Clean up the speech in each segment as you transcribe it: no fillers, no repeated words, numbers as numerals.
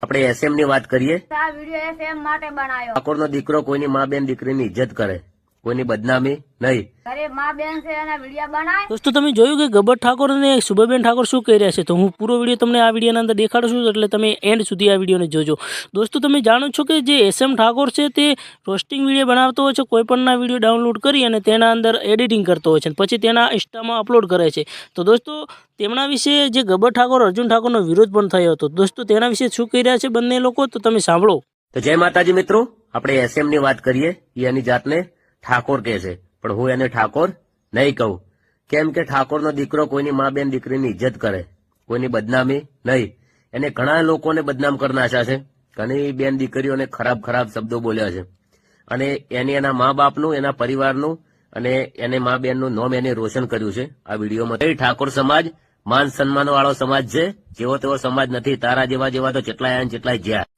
આપણે એસએમ ની વાત કરીએ। આ વિડિયો એસએમ માટે બનાવ્યો। ઠાકોરનો દીકરો કોઈની મા બેન દીકરીની ઇજ્જત કરે, કોઈની બદનામી નહીં। ઘરે માં બેન છે એના વિડિયો બનાય। દોસ્તો તમે જોયું કે ગબ્બર ઠાકોર અને શુભાબેન ઠાકોર શું કહી રહ્યા છે, તો હું પૂરો વિડીયો તમને આ વિડીયોના અંદર દેખાડું છું, એટલે તમે એન્ડ સુધી આ વિડીયોને જોજો। દોસ્તો તમે જાણો છો કે જે એસએમ ઠાકોર છે તે રોસ્ટિંગ વિડીયો બનાવતો હોય છે, કોઈપણના વિડીયો ડાઉનલોડ કરી અને તેના અંદર એડિટિંગ કરતો હોય છે, પછી તેના ઇન્સ્ટામાં અપલોડ કરે છે। તો દોસ્તો તેમના વિશે જે ગબ્બર ઠાકોર અર્જુન ઠાકોરનો વિરોધ પણ થયો હતો। દોસ્તો તેના વિશે શું કહી રહ્યા છે બંને લોકો, તો તમે સાંભળો। તો જય માતાજી મિત્રો, આપણે એસએમ ની વાત કરીએ। એ એની જાતને ઠાકોર કહે છે, પણ હું એને ઠાકોર નહીં કહું, કેમ કે ઠાકોરનો દીકરો કોઈની મા બેન દીકરીની ઇજ્જત કરે, કોઈની બદનામી નહીં। એને ઘણા લોકોને બદનામ કરી નાખ્યા છે, ઘણી બેન દીકરીઓને ખરાબ ખરાબ શબ્દો બોલ્યા છે, અને એને એના મા બાપનું, એના પરિવારનું અને એને મા બેનનું નામ એને રોશન કર્યું છે આ વિડીયોમાં। ઠાકોર સમાજ માન સન્માન વાળો સમાજ છે, જેવો તેવો સમાજ નથી। તારા જેવા જેવા તો જેટલાય આયા ને જેટલાય જ્યાં।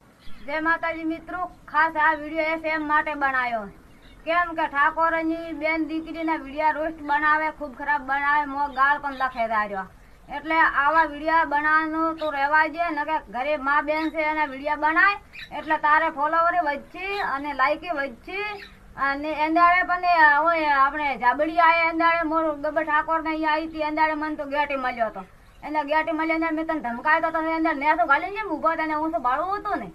જય માતાજી મિત્રો, ખાસ આ વિડિયો એસએમ માટે બનાવ્યો। કેમ કે ઠાકોરની બેન દીકરીના વિડિયો રોસ્ટ બનાવે, ખૂબ ખરાબ બનાવે, મો ગાળ પણ લખે રહ્યો। એટલે આવા વિડિયો બનાવવાનું તો રહેવા દે ને, કે ઘરે માં બેન છે એના વિડિયો બનાય એટલે તારે ફોલોવર વધશે અને લાઈકે વધશે। અને એંદાડે પણ આપણે જાબડી આયા, એંદાડે મોર ગબ્બર ઠાકોર ને અહીંયા આવી હતી, એંદાડે મને તો ગેટી મળ્યો હતો। એના ગેટી મળ્યો મેં તને ધમકાયો તો અંદર નેસો ગાલી ને ઉભો તને હું તો ભાડું હતું ને,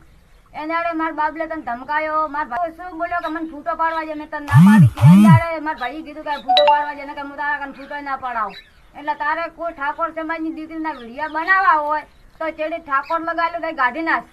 એંદાડે મારા બાબલે તને ધમકાયો। મારા ભાઈ શું બોલ્યો કે મને ફૂટો પાડવા છે, મેં તને ના પાડી। એંદાડે મારા ભાઈ કીધું કે ફૂટો પાડવા છે ને, કે હું તારા કને ફૂટો ના પડાવું। એટલે તારે કોઈ ઠાકોર સમાજની દીકરીના વિડીયો બનાવવા હોય તો ચેડી ઠાકોર લગાવેલું કઈ ગાઢી નાખ।